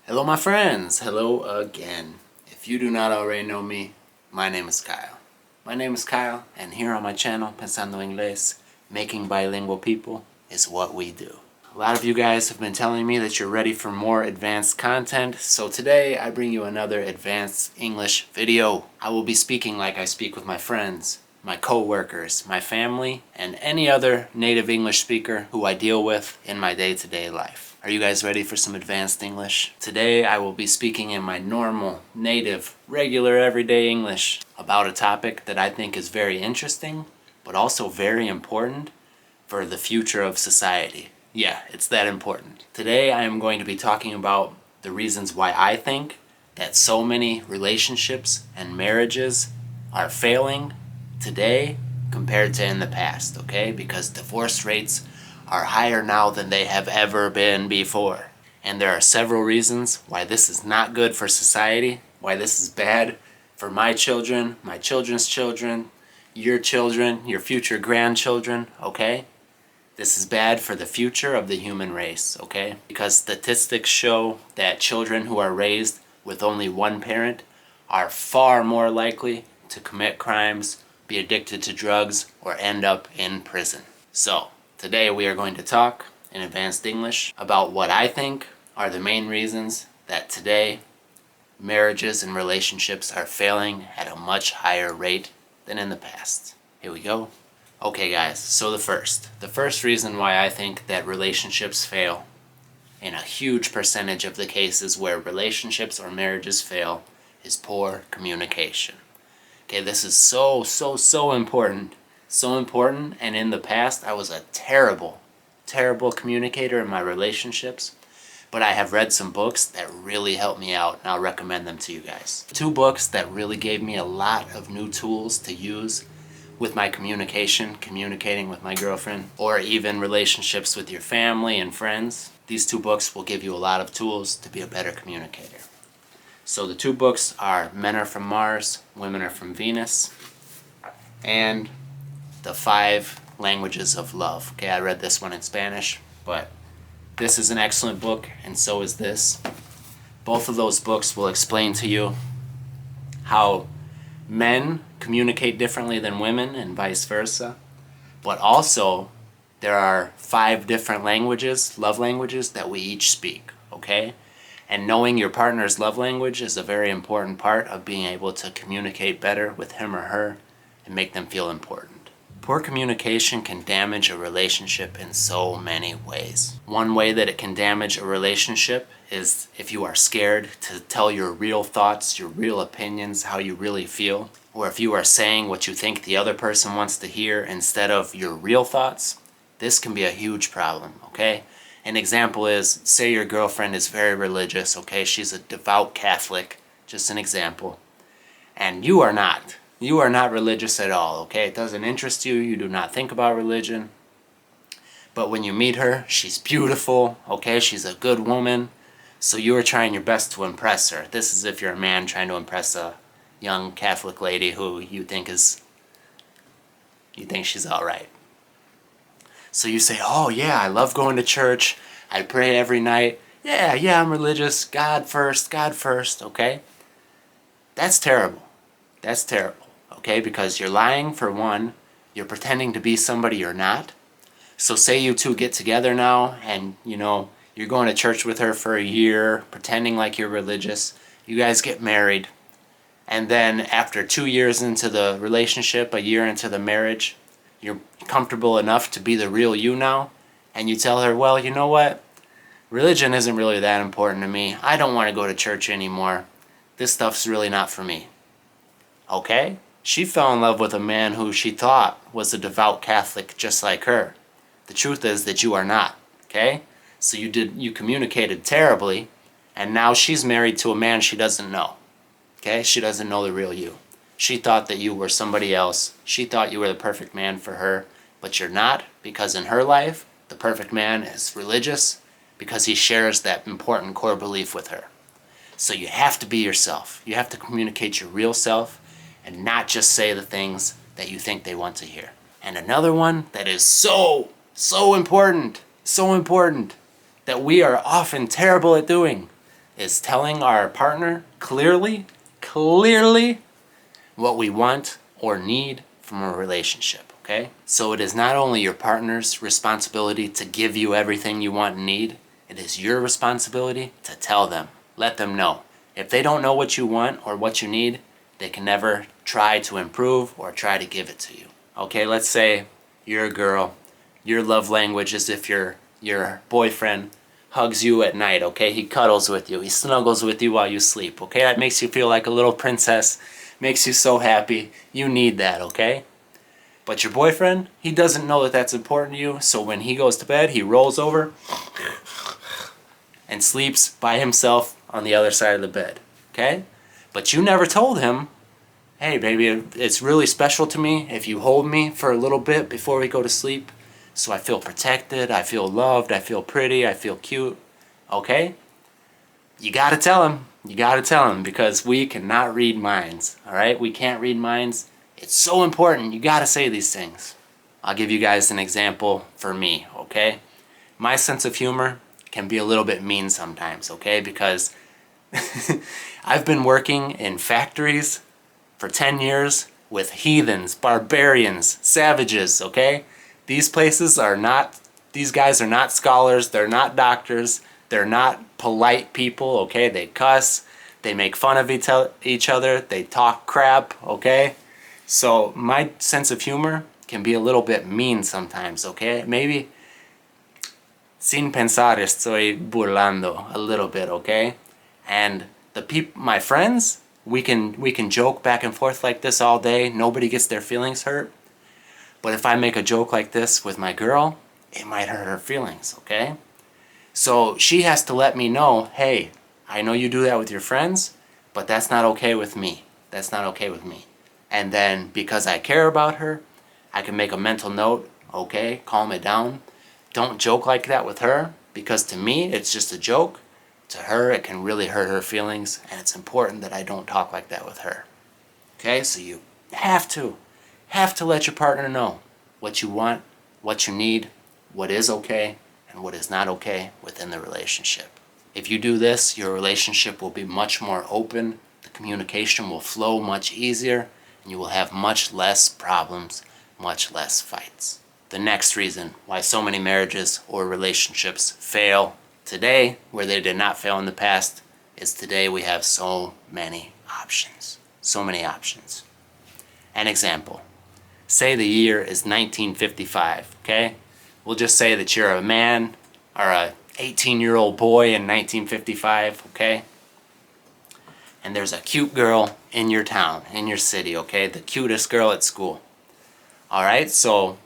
Hello my friends, hello again. If you do not already know me, my name is Kyle. And here on my channel, Pensando Inglés, making bilingual people is what we do. A lot of you guys have been telling me that you're ready for more advanced content, so today I bring you another advanced English video. I will be speaking like I speak with my friends, my co-workers, my family, and any other native English speaker who I deal with in my day-to-day life. Are you guys ready for some advanced English? Today I will be speaking in my normal, native, regular, everyday English about a topic that I think is very interesting, but also very important for the future of society. Yeah, it's that important. Today I am going to be talking about the reasons why I think that so many relationships and marriages are failing today compared to in the past, okay? Because divorce rates are higher now than they have ever been before. And there are several reasons why this is not good for society, why this is bad for my children, my children's children, your future grandchildren, okay? This is bad for the future of the human race, okay? Because statistics show that children who are raised with only one parent are far more likely to commit crimes, be addicted to drugs, or end up in prison. So, today we are going to talk in advanced English about what I think are the main reasons that today marriages and relationships are failing at a much higher rate than in the past. Here we go. Okay guys, so the first reason why I think that relationships fail in a huge percentage of the cases where relationships or marriages fail is poor communication. Okay, this is so important. So important, and in the past I was a terrible communicator in my relationships, but I have read some books that really helped me out, and I'll recommend them to you guys. Two books that really gave me a lot of new tools to use with my communicating with my girlfriend, or even relationships with your family and friends. These two books will give you a lot of tools to be a better communicator. So the two books are Men Are From Mars, Women Are From Venus, and The 5 Languages of Love. Okay, I read this one in Spanish, but this is an excellent book, and so is this. Both of those books will explain to you how men communicate differently than women and vice versa, but also there are 5 different languages, love languages, that we each speak, okay? And knowing your partner's love language is a very important part of being able to communicate better with him or her and make them feel important. Poor communication can damage a relationship in so many ways. One way that it can damage a relationship is if you are scared to tell your real thoughts, your real opinions, how you really feel, or if you are saying what you think the other person wants to hear instead of your real thoughts. This can be a huge problem, okay? An example is, say your girlfriend is very religious, okay? She's a devout Catholic, just an example, and you are not. You are not religious at all, okay? It doesn't interest you. You do not think about religion. But when you meet her, she's beautiful, okay? She's a good woman. So you are trying your best to impress her. This is if you're a man trying to impress a young Catholic lady who you think she's all right. So you say, oh yeah, I love going to church. I pray every night. Yeah, I'm religious. God first, okay? That's terrible. That's terrible. Okay, because you're lying for one, you're pretending to be somebody you're not. So say you two get together now and, you're going to church with her for a year, pretending like you're religious. You guys get married. And then after 2 years into the relationship, a year into the marriage, you're comfortable enough to be the real you now. And you tell her, well, you know what? Religion isn't really that important to me. I don't want to go to church anymore. This stuff's really not for me. Okay? She fell in love with a man who she thought was a devout Catholic just like her. The truth is that you are not, okay? So you communicated terribly, and now she's married to a man she doesn't know, okay? She doesn't know the real you. She thought that you were somebody else. She thought you were the perfect man for her, but you're not, because in her life, the perfect man is religious because he shares that important core belief with her. So you have to be yourself. You have to communicate your real self, and not just say the things that you think they want to hear. And another one that is so important, that we are often terrible at doing, is telling our partner clearly what we want or need from a relationship, okay? So it is not only your partner's responsibility to give you everything you want and need, it is your responsibility to tell them, let them know. If they don't know what you want or what you need, they can never try to improve or try to give it to you. Okay, let's say you're a girl, your love language is if your boyfriend hugs you at night, okay? He cuddles with you, he snuggles with you while you sleep, okay? That makes you feel like a little princess, makes you so happy. You need that, okay? But your boyfriend, he doesn't know that that's important to you, so when he goes to bed, he rolls over and sleeps by himself on the other side of the bed, okay? But you never told him, hey baby, it's really special to me if you hold me for a little bit before we go to sleep, so I feel protected, I feel loved, I feel pretty, I feel cute, okay? You gotta tell him. You gotta tell him, because we cannot read minds, all right? We can't read minds. It's so important. You gotta say these things. I'll give you guys an example for me, okay? My sense of humor can be a little bit mean sometimes, okay? Because I've been working in factories for 10 years with heathens, barbarians, savages, okay? These places are not, these guys are not scholars, they're not doctors, they're not polite people, okay? They cuss, they make fun of each other, they talk crap, okay? So my sense of humor can be a little bit mean sometimes, okay? Maybe sin pensar estoy burlando a little bit, okay? And my friends, we can joke back and forth like this all day, nobody gets their feelings hurt. But if I make a joke like this with my girl, it might hurt her feelings, okay? So she has to let me know, hey, I know you do that with your friends, but that's not okay with me. That's not okay with me. And then because I care about her, I can make a mental note, okay, calm it down. Don't joke like that with her, because to me, it's just a joke. To her, it can really hurt her feelings, and it's important that I don't talk like that with her. Okay, so you have to let your partner know what you want, what you need, what is okay, and what is not okay within the relationship. If you do this, your relationship will be much more open, the communication will flow much easier, and you will have much less problems, much less fights. The next reason why so many marriages or relationships fail today, where they did not fail in the past, is today we have so many options. So many options. An example. Say the year is 1955, okay? We'll just say that you're a man or a 18-year-old boy in 1955, okay? And there's a cute girl in your town, in your city, okay? The cutest girl at school. All right, so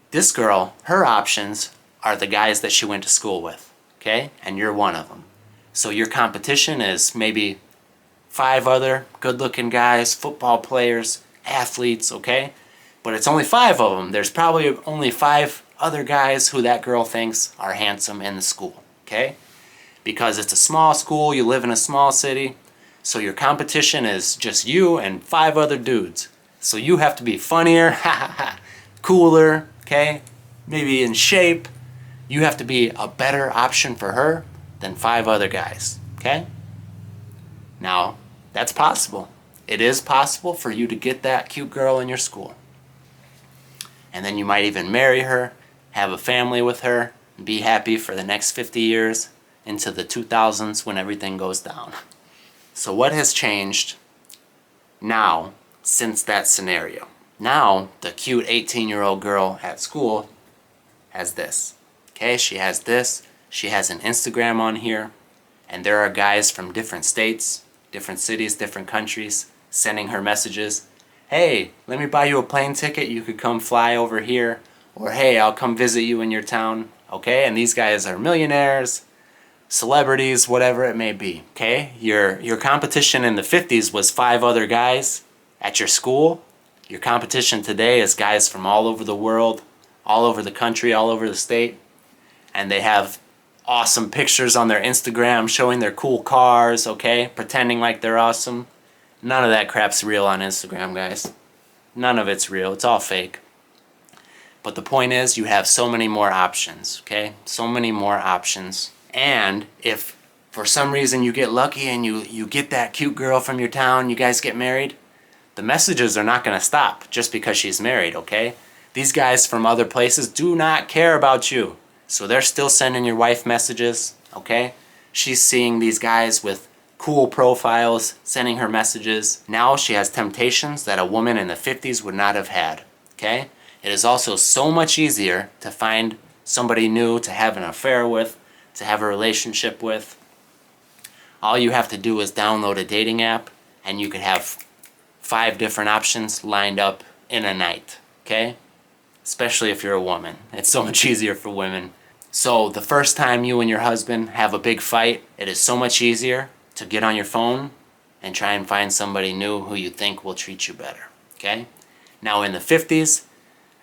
this girl, her options are the guys that she went to school with, okay? And you're one of them. So your competition is maybe 5 other good-looking guys, football players, athletes, okay? But it's only 5 of them. There's probably only 5 other guys who that girl thinks are handsome in the school, okay? Because it's a small school, you live in a small city, so your competition is just you and 5 other dudes. So you have to be funnier, cooler, okay? Maybe in shape. You have to be a better option for her than 5 other guys, okay? Now, that's possible. It is possible for you to get that cute girl in your school. And then you might even marry her, have a family with her, and be happy for the next 50 years into the 2000s when everything goes down. So what has changed now since that scenario? Now, the cute 18-year-old girl at school has this. Okay, she has this. She has an Instagram on here. And there are guys from different states, different cities, different countries sending her messages. Hey, let me buy you a plane ticket. You could come fly over here. Or hey, I'll come visit you in your town. Okay, and these guys are millionaires, celebrities, whatever it may be. Okay, your competition in the 50s was 5 other guys at your school. Your competition today is guys from all over the world, all over the country, all over the state. And they have awesome pictures on their Instagram showing their cool cars, okay? Pretending like they're awesome. None of that crap's real on Instagram, guys. None of it's real. It's all fake. But the point is, you have so many more options, okay? So many more options. And if for some reason you get lucky and you get that cute girl from your town, you guys get married, the messages are not going to stop just because she's married, okay? These guys from other places do not care about you. So they're still sending your wife messages, okay? She's seeing these guys with cool profiles, sending her messages. Now she has temptations that a woman in the 50s would not have had, okay? It is also so much easier to find somebody new to have an affair with, to have a relationship with. All you have to do is download a dating app and you could have 5 different options lined up in a night, okay? Especially if you're a woman. It's so much easier for women. So the first time you and your husband have a big fight, it is so much easier to get on your phone and try and find somebody new who you think will treat you better, okay? Now in the 50s,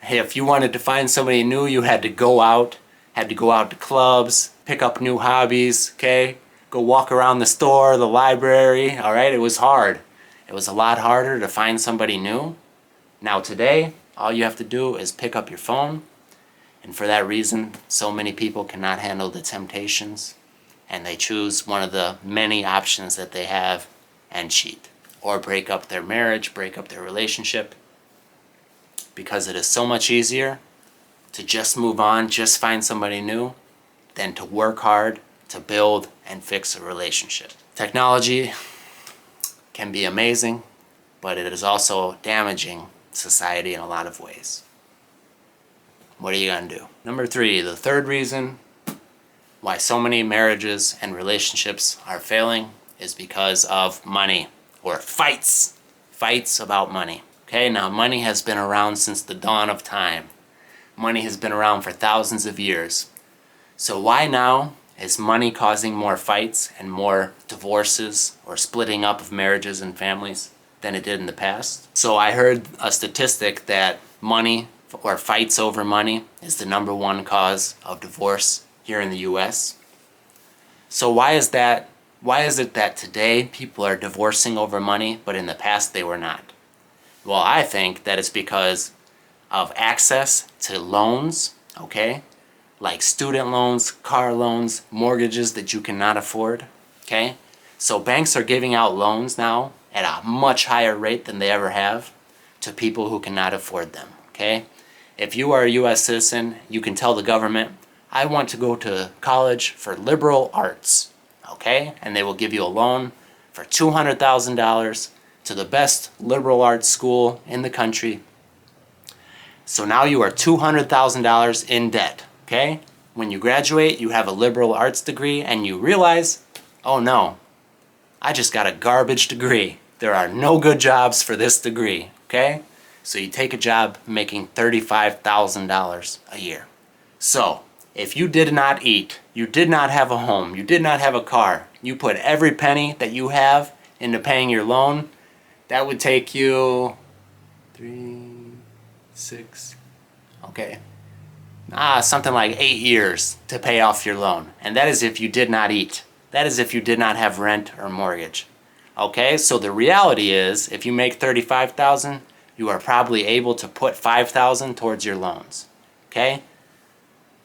if you wanted to find somebody new, you had to go out to clubs, pick up new hobbies, okay? Go walk around the store, the library, all right? It was hard. It was a lot harder to find somebody new. Now today, all you have to do is pick up your phone, and for that reason, so many people cannot handle the temptations, and they choose one of the many options that they have and cheat, or break up their marriage, break up their relationship, because it is so much easier to just move on, just find somebody new, than to work hard to build and fix a relationship. Technology can be amazing, but it is also damaging society in a lot of ways. What are you gonna do? Number 3, the third reason why so many marriages and relationships are failing is because of money, or fights about money. Okay, now money has been around since the dawn of time. Money has been around for thousands of years. So why now is money causing more fights and more divorces or splitting up of marriages and families than it did in the past? So I heard a statistic that money, or fights over money, is the #1 cause of divorce here in the US. So why is that? Why is it that today people are divorcing over money, but in the past they were not? Well, I think that it's because of access to loans, okay? Like student loans, car loans, mortgages that you cannot afford, okay? So banks are giving out loans now at a much higher rate than they ever have to people who cannot afford them, okay? If you are a US citizen, you can tell the government, I want to go to college for liberal arts, okay? And they will give you a loan for $200,000 to the best liberal arts school in the country. So now you are $200,000 in debt, okay? When you graduate, you have a liberal arts degree and you realize, oh no, I just got a garbage degree. There are no good jobs for this degree, okay? So you take a job making $35,000 a year. So if you did not eat, you did not have a home, you did not have a car, you put every penny that you have into paying your loan, that would take you 3, 6, okay, something like 8 years to pay off your loan. And that is if you did not eat. That is if you did not have rent or mortgage. Okay, so the reality is, if you make $35,000, you are probably able to put $5,000 towards your loans. Okay?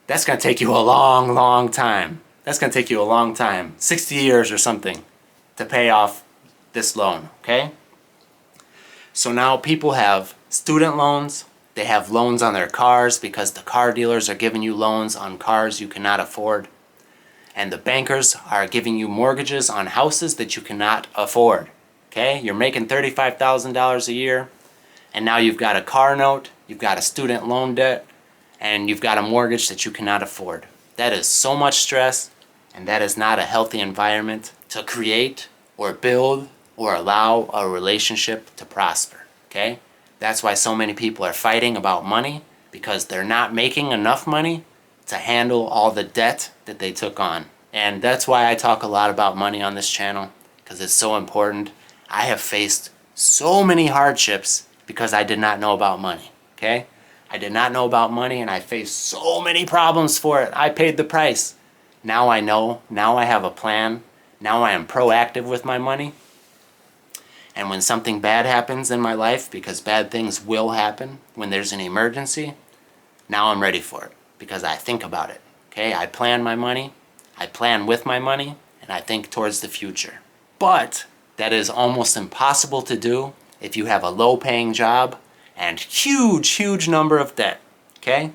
That's going to take you a long, long time. That's going to take you a long time, 60 years or something, to pay off this loan. Okay? So now people have student loans. They have loans on their cars because the car dealers are giving you loans on cars you cannot afford. And the bankers are giving you mortgages on houses that you cannot afford. Okay? You're making $35,000 a year, and now you've got a car note, you've got a student loan debt, and you've got a mortgage that you cannot afford. That is so much stress, and that is not a healthy environment to create or build or allow a relationship to prosper. Okay? That's why so many people are fighting about money, because they're not making enough money to handle all the debt that they took on. And that's why I talk a lot about money on this channel, because it's so important. I have faced so many hardships because I did not know about money, okay? I did not know about money and I faced so many problems for it. I paid the price. Now I know, now I have a plan. Now I am proactive with my money. And when something bad happens in my life, because bad things will happen when there's an emergency, now I'm ready for it because I think about it, okay? I plan my money, I plan with my money, and I think towards the future. But that is almost impossible to do if you have a low-paying job and huge number of debt, okay?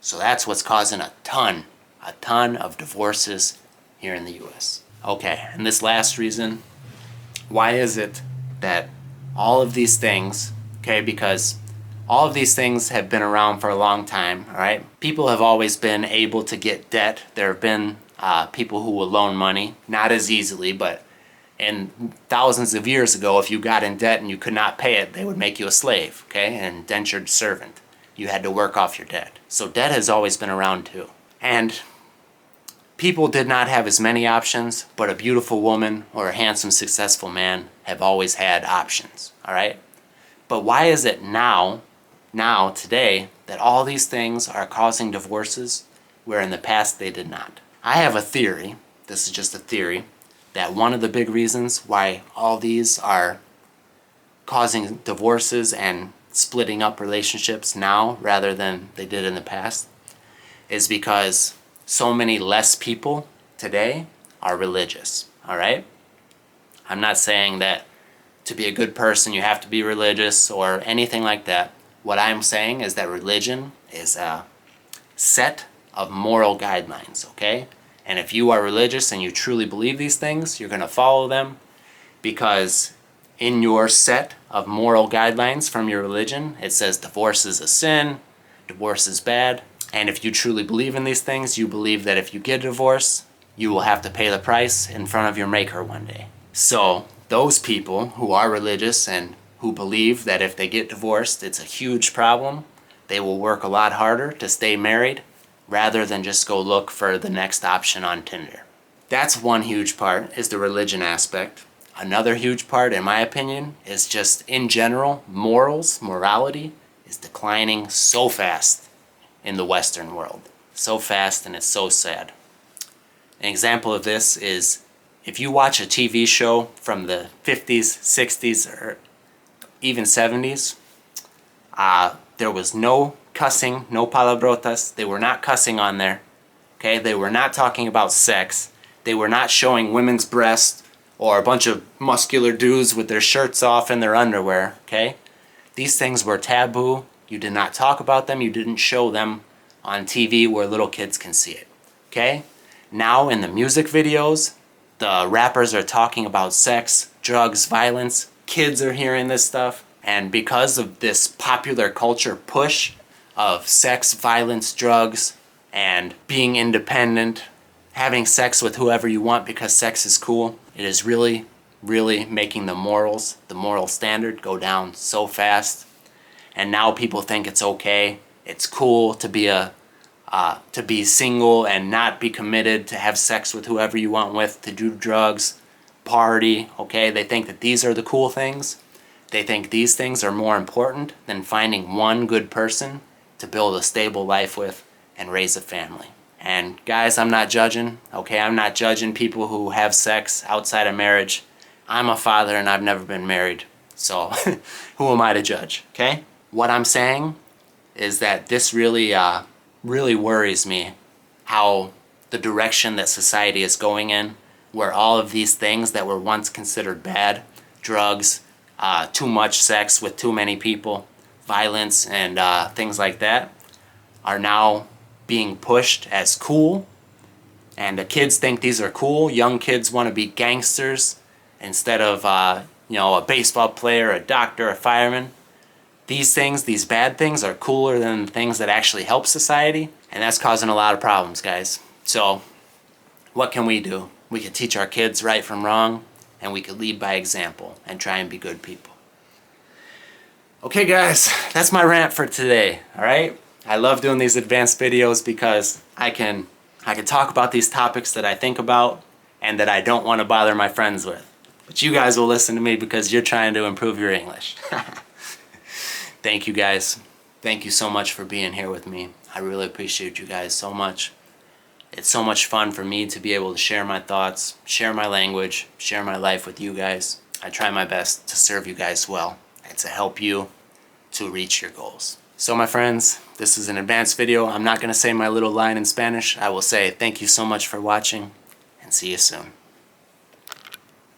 So that's what's causing a ton of divorces here in the US. Okay, and this last reason, why is it that all of these things, okay, because all of these things have been around for a long time, all right? People have always been able to get debt. There have been people who will loan money, not as easily, but in thousands of years ago, if you got in debt and you could not pay it, they would make you a slave, okay, an indentured servant. You had to work off your debt. So debt has always been around too. And people did not have as many options, but a beautiful woman or a handsome, successful man have always had options, all right? But why is it now, today, that all these things are causing divorces where in the past they did not? I have a theory, this is just a theory, that one of the big reasons why all these are causing divorces and splitting up relationships now rather than they did in the past is because so many less people today are religious, all right? I'm not saying that to be a good person you have to be religious or anything like that. What I'm saying is that religion is a set of moral guidelines, okay? And if you are religious and you truly believe these things, you're going to follow them because in your set of moral guidelines from your religion, it says divorce is a sin, divorce is bad. And if you truly believe in these things, you believe that if you get a divorce, you will have to pay the price in front of your maker one day. So those people who are religious and who believe that if they get divorced, it's a huge problem, they will work a lot harder to stay married rather than just go look for the next option on Tinder. That's one huge part, is the religion aspect. Another huge part, in my opinion, is just in general, morality is declining so fast in the Western world. So fast, and it's so sad. An example of this is if you watch a TV show from the 50s, 60s, or even 70s, there was no cussing, no palabrotas. They were not cussing on there, okay? They were not talking about sex. They were not showing women's breasts or a bunch of muscular dudes with their shirts off in their underwear, okay? These things were taboo. You did not talk about them. You didn't show them on TV where little kids can see it, okay? Now in the music videos, the rappers are talking about sex, drugs, violence. Kids are hearing this stuff. And because of this popular culture push of sex, violence, drugs, and being independent, having sex with whoever you want because sex is cool, it is really making the moral standard go down so fast. And now people think it's okay, it's cool to be single and not be committed, to have sex with whoever you want with, to do drugs, party, okay? They think that these are the cool things. They think these things are more important than finding one good person to build a stable life with and raise a family. And guys, I'm not judging, okay? I'm not judging people who have sex outside of marriage. I'm a father and I've never been married, so who am I to judge, okay? What I'm saying is that this really worries me, how the direction that society is going in, where all of these things that were once considered bad, drugs, too much sex with too many people, violence, and things like that, are now being pushed as cool. And the kids think these are cool. Young kids want to be gangsters instead of a baseball player, a doctor, a fireman. These things, these bad things, are cooler than the things that actually help society, and that's causing a lot of problems, guys. So what can we do? We could teach our kids right from wrong, and we could lead by example and try and be good people. Okay guys, that's my rant for today, alright? I love doing these advanced videos because I can talk about these topics that I think about and that I don't want to bother my friends with. But you guys will listen to me because you're trying to improve your English. Thank you guys. Thank you so much for being here with me. I really appreciate you guys so much. It's so much fun for me to be able to share my thoughts, share my language, share my life with you guys. I try my best to serve you guys well and to help you to reach your goals. So my friends, this is an advanced video. I'm not going to say my little line in Spanish. I will say thank you so much for watching and see you soon.